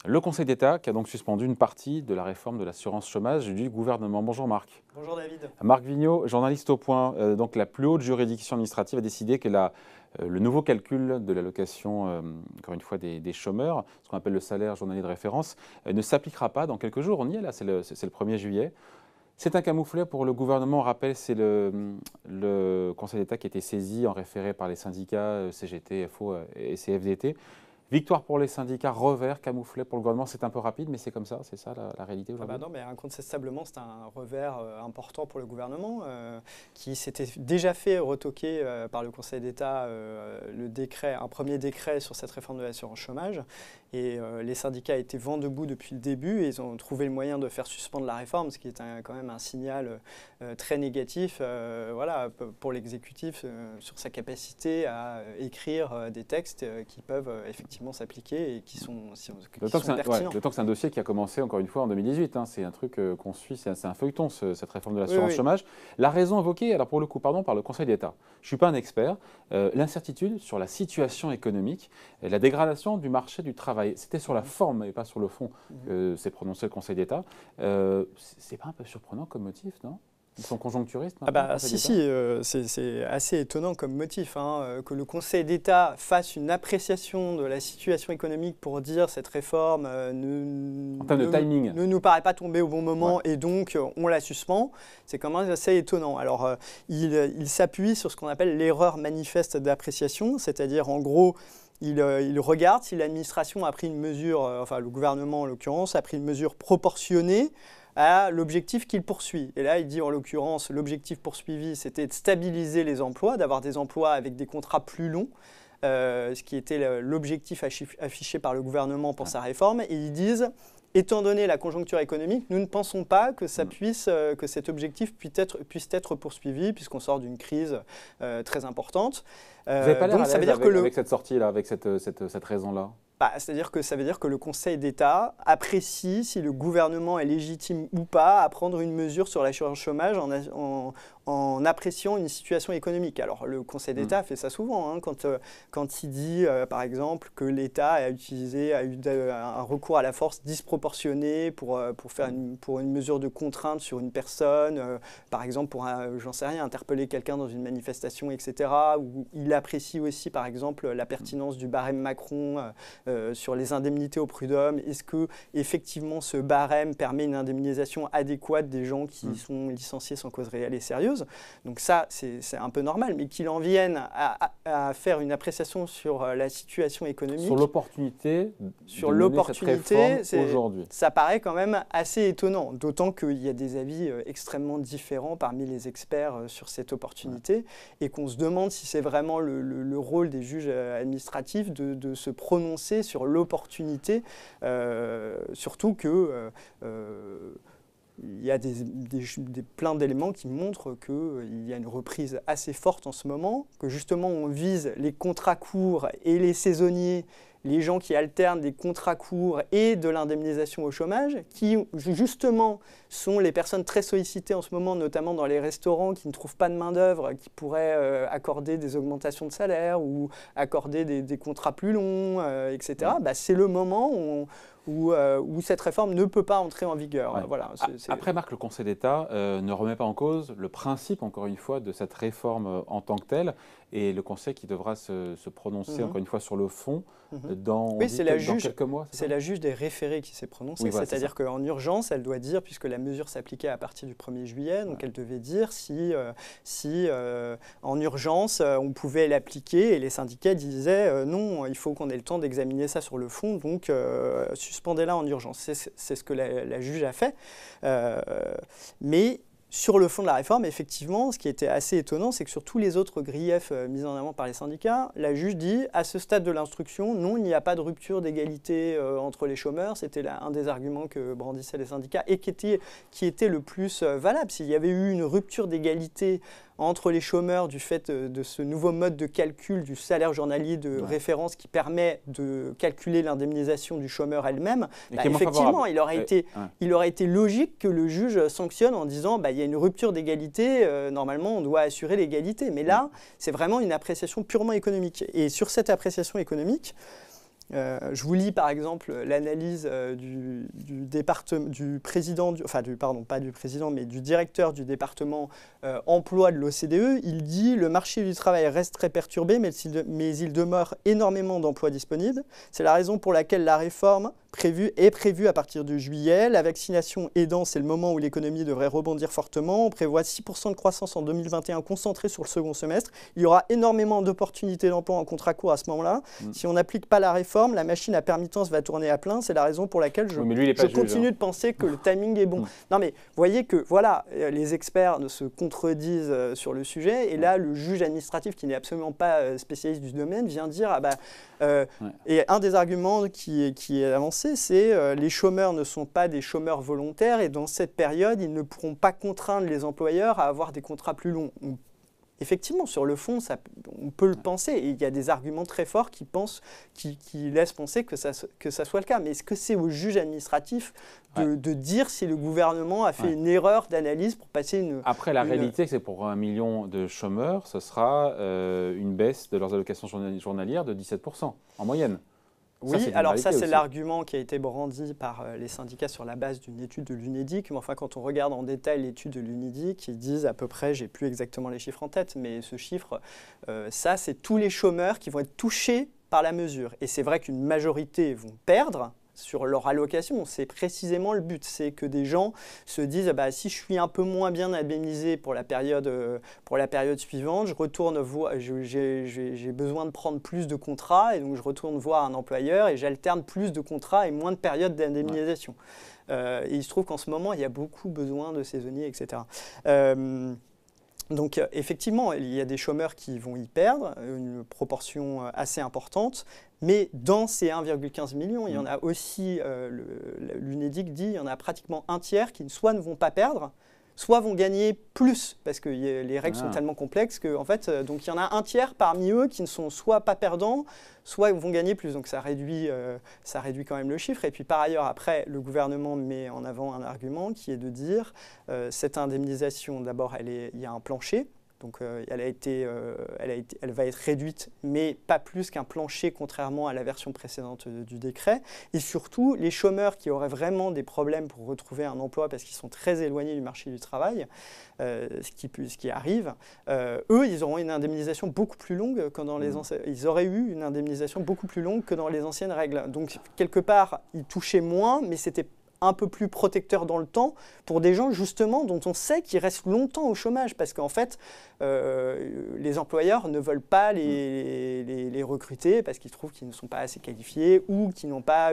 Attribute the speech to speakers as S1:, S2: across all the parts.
S1: Le Conseil d'État qui a donc suspendu une partie de la réforme de l'assurance chômage du gouvernement. Bonjour Marc.
S2: Bonjour David.
S1: Marc Vigneault, journaliste au Point. Donc la plus haute juridiction administrative a décidé que le nouveau calcul de l'allocation, encore une fois, des chômeurs, ce qu'on appelle le salaire journalier de référence, ne s'appliquera pas dans quelques jours. On y est là, c'est le 1er juillet. C'est un camouflet pour le gouvernement. On rappelle, c'est le Conseil d'État qui a été saisi en référé par les syndicats CGT, FO et CFDT. Victoire pour les syndicats, revers, camouflet pour le gouvernement. C'est un peu rapide, mais c'est comme ça, c'est ça la réalité aujourd'hui.
S2: Non, mais incontestablement, c'est un revers important pour le gouvernement qui s'était déjà fait retoquer par le Conseil d'État un premier décret sur cette réforme de l'assurance chômage. Et les syndicats étaient vent debout depuis le début et ils ont trouvé le moyen de faire suspendre la réforme, ce qui est quand même un signal très négatif pour l'exécutif sur sa capacité à écrire des textes qui peuvent effectivement s'appliquer et qui sont pertinents.
S1: D'autant que c'est un dossier qui a commencé encore une fois en 2018. C'est un truc qu'on suit, c'est un feuilleton, cette réforme de l'assurance chômage. La raison évoquée, alors pour le coup, par le Conseil d'État. Je ne suis pas un expert. L'incertitude sur la situation économique, la dégradation du marché du travail. C'était sur la forme et pas sur le fond que s'est prononcé le Conseil d'État. C'est pas un peu surprenant comme motif, non ? Ils sont conjoncturistes
S2: c'est assez étonnant comme motif que le Conseil d'État fasse une appréciation de la situation économique pour dire cette réforme ne nous paraît pas tomber au bon moment et donc on la suspend. C'est quand même assez étonnant. Alors il s'appuie sur ce qu'on appelle l'erreur manifeste d'appréciation, c'est-à-dire en gros il regarde si l'administration a pris une mesure, le gouvernement en l'occurrence, a pris une mesure proportionnée à l'objectif qu'il poursuit. Et là, il dit en l'occurrence, l'objectif poursuivi, c'était de stabiliser les emplois, d'avoir des emplois avec des contrats plus longs, ce qui était l'objectif affiché par le gouvernement pour sa réforme. Et ils disent, étant donné la conjoncture économique, nous ne pensons pas que que cet objectif puisse être poursuivi, puisqu'on sort d'une crise très importante.
S1: Vous n'avez pas l'air à l'aise avec cette sortie-là, avec cette raison-là ?
S2: C'est-à-dire que ça veut dire que le Conseil d'État apprécie si le gouvernement est légitime ou pas à prendre une mesure sur l'assurance chômage en appréciant une situation économique. Alors le Conseil d'État fait ça souvent, quand il dit par exemple que l'État a eu un recours à la force disproportionné pour une mesure de contrainte sur une personne, par exemple pour, interpeller quelqu'un dans une manifestation, etc. Ou il apprécie aussi par exemple la pertinence du barème Macron sur les indemnités au prud'homme. Est-ce que effectivement ce barème permet une indemnisation adéquate des gens qui sont licenciés sans cause réelle et sérieuse? Donc ça, c'est un peu normal, mais qu'il en vienne à faire une appréciation sur la situation économique.
S1: Sur l'opportunité aujourd'hui.
S2: Ça paraît quand même assez étonnant, d'autant qu'il y a des avis extrêmement différents parmi les experts sur cette opportunité et qu'on se demande si c'est vraiment le rôle des juges administratifs de se prononcer sur l'opportunité, surtout que il y a plein d'éléments qui montrent qu'il y a une reprise assez forte en ce moment, que justement on vise les contrats courts et les saisonniers, les gens qui alternent des contrats courts et de l'indemnisation au chômage, qui justement sont les personnes très sollicitées en ce moment, notamment dans les restaurants qui ne trouvent pas de main-d'œuvre, qui pourraient accorder des augmentations de salaire ou accorder des contrats plus longs, etc. C'est le moment où cette réforme ne peut pas entrer en vigueur. Voilà,
S1: Après, Marc, le Conseil d'État ne remet pas en cause le principe, encore une fois, de cette réforme en tant que telle, et le Conseil qui devra se prononcer, encore une fois, sur le fond dans quelques mois.
S2: C'est la juge des référés qui s'est prononcée, c'est-à-dire qu'en urgence, elle doit dire, puisque la mesure s'appliquait à partir du 1er juillet, donc elle devait dire si en urgence, on pouvait l'appliquer, et les syndicats disaient non, il faut qu'on ait le temps d'examiner ça sur le fond, donc suspendez-la en urgence. C'est ce que la juge a fait. Mais sur le fond de la réforme, effectivement, ce qui était assez étonnant, c'est que sur tous les autres griefs mis en avant par les syndicats, la juge dit, à ce stade de l'instruction, non, il n'y a pas de rupture d'égalité entre les chômeurs. C'était un des arguments que brandissaient les syndicats et qui était le plus valable. S'il y avait eu une rupture d'égalité entre les chômeurs du fait de ce nouveau mode de calcul du salaire journalier de référence qui permet de calculer l'indemnisation du chômeur elle-même, effectivement, il aurait été logique que le juge sanctionne en disant il y a une rupture d'égalité, normalement on doit assurer l'égalité. Mais là, c'est vraiment une appréciation purement économique. Et sur cette appréciation économique, Je vous lis par exemple l'analyse du président, pas du président, mais du directeur du département emploi de l'OCDE. Il dit « Le marché du travail reste très perturbé, mais il demeure énormément d'emplois disponibles. C'est la raison pour laquelle la réforme est prévue à partir de juillet. La vaccination aidant, c'est le moment où l'économie devrait rebondir fortement. On prévoit 6% de croissance en 2021 concentrée sur le second semestre. Il y aura énormément d'opportunités d'emploi en contrat court à ce moment-là. Si on n'applique pas la réforme, la machine à permittence va tourner à plein. C'est la raison pour laquelle je continue de penser que le timing est bon. » Non mais, vous voyez que, voilà, les experts se contredisent sur le sujet. Et là, le juge administratif, qui n'est absolument pas spécialiste du domaine, vient dire et un des arguments qui est avancé, c'est les chômeurs ne sont pas des chômeurs volontaires et dans cette période, ils ne pourront pas contraindre les employeurs à avoir des contrats plus longs. Effectivement, sur le fond, on peut le penser. Et il y a des arguments très forts qui laissent penser que ça soit le cas. Mais est-ce que c'est au juge administratif de dire si le gouvernement a fait une erreur d'analyse pour passer une...
S1: Après, la réalité, c'est pour 1 million de chômeurs, ce sera une baisse de leurs allocations journalières de 17% en moyenne.
S2: Oui, alors ça, c'est l'argument qui a été brandi par les syndicats sur la base d'une étude de l'UNEDIC. Mais enfin, quand on regarde en détail l'étude de l'UNEDIC, ils disent à peu près, j'ai plus exactement les chiffres en tête, mais ce chiffre, ça, c'est tous les chômeurs qui vont être touchés par la mesure. Et c'est vrai qu'une majorité vont perdre sur leur allocation. C'est précisément le but. C'est que des gens se disent si je suis un peu moins bien indemnisé pour la période suivante, j'ai besoin de prendre plus de contrats et donc je retourne voir un employeur et j'alterne plus de contrats et moins de périodes d'indemnisation. Et il se trouve qu'en ce moment, il y a beaucoup besoin de saisonniers, etc. Donc effectivement, il y a des chômeurs qui vont y perdre, une proportion assez importante, mais dans ces 1,15 million, il y en a aussi, l'UNEDIC dit, il y en a pratiquement un tiers qui soit ne vont pas perdre, soit vont gagner plus, parce que les règles sont tellement complexes que, en fait, donc il y en a un tiers parmi eux qui ne sont soit pas perdants, soit vont gagner plus. Donc ça réduit quand même le chiffre. Et puis par ailleurs, après, le gouvernement met en avant un argument qui est de dire cette indemnisation, d'abord, il y a un plancher. Donc elle va être réduite, mais pas plus qu'un plancher, contrairement à la version précédente du décret. Et surtout, les chômeurs qui auraient vraiment des problèmes pour retrouver un emploi parce qu'ils sont très éloignés du marché du travail, ce qui arrive, eux, ils auront une indemnisation beaucoup plus longue que dans les anciennes. Ils auraient eu une indemnisation beaucoup plus longue que dans les anciennes règles. Donc quelque part, ils touchaient moins, mais c'était un peu plus protecteur dans le temps pour des gens justement dont on sait qu'ils restent longtemps au chômage parce qu'en fait les employeurs ne veulent pas les recruter parce qu'ils trouvent qu'ils ne sont pas assez qualifiés ou qu'ils n'ont pas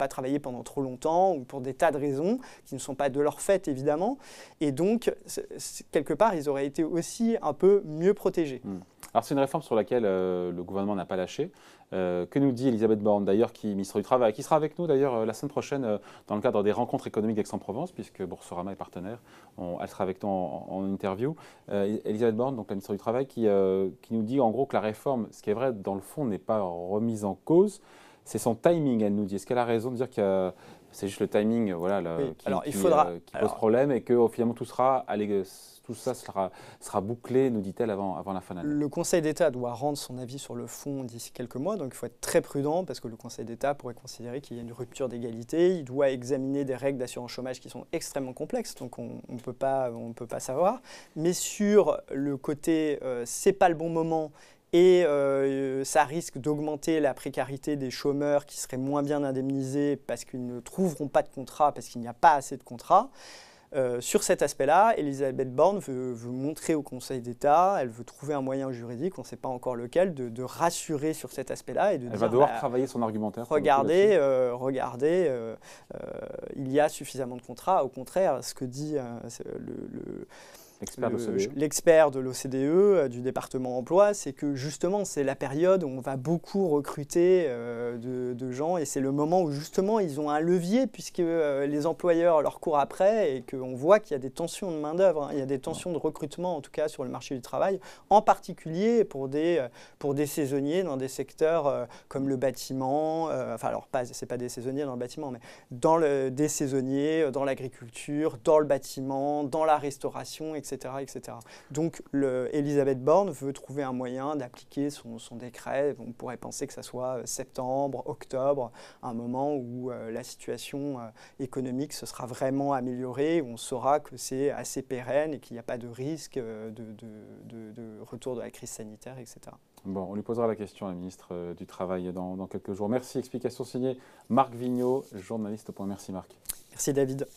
S2: travaillé pendant trop longtemps ou pour des tas de raisons qui ne sont pas de leur fait évidemment et donc quelque part ils auraient été aussi un peu mieux protégés.
S1: Alors c'est une réforme sur laquelle le gouvernement n'a pas lâché. Que nous dit Elisabeth Borne, d'ailleurs, ministre du Travail, qui sera avec nous d'ailleurs la semaine prochaine dans le cadre des rencontres économiques d'Aix-en-Provence, puisque Boursorama est partenaire. Elle sera avec nous en interview. Elisabeth Borne, donc la ministre du Travail, qui nous dit en gros que la réforme, ce qui est vrai dans le fond, n'est pas remise en cause. C'est son timing, elle nous dit. Est-ce qu'elle a raison de dire que c'est juste le timing qui pose problème et que finalement tout ça sera bouclé, nous dit-elle, avant la fin de l'année?
S2: Le Conseil d'État doit rendre son avis sur le fond d'ici quelques mois, donc il faut être très prudent parce que le Conseil d'État pourrait considérer qu'il y a une rupture d'égalité. Il doit examiner des règles d'assurance chômage qui sont extrêmement complexes, donc on ne peut pas savoir. Mais sur le côté c'est pas le bon moment et ça risque d'augmenter la précarité des chômeurs qui seraient moins bien indemnisés parce qu'ils ne trouveront pas de contrat, parce qu'il n'y a pas assez de contrats. Sur cet aspect-là, Elisabeth Borne veut montrer au Conseil d'État, elle veut trouver un moyen juridique, on ne sait pas encore lequel, de rassurer sur cet aspect-là. Et elle
S1: va devoir travailler son argumentaire.
S2: Regardez, il y a suffisamment de contrats. Au contraire, ce que dit l'expert de l'OCDE, du département emploi, c'est que justement c'est la période où on va beaucoup recruter de gens et c'est le moment où justement ils ont un levier puisque les employeurs leur courent après et qu'on voit qu'il y a des tensions de main-d'œuvre, il y a des tensions de recrutement en tout cas sur le marché du travail, en particulier pour des saisonniers dans des secteurs comme le bâtiment, c'est pas des saisonniers dans le bâtiment, mais des saisonniers dans l'agriculture, dans le bâtiment, dans la restauration, etc. etc. etc. Donc, Elisabeth Borne veut trouver un moyen d'appliquer son décret. On pourrait penser que ça soit septembre, octobre, un moment où la situation économique se sera vraiment améliorée, où on saura que c'est assez pérenne et qu'il n'y a pas de risque de retour de la crise sanitaire, etc.
S1: Bon, on lui posera la question à la ministre du Travail dans quelques jours. Merci. Explication signée Marc Vigneault, journaliste au Point. Merci Marc.
S2: Merci David.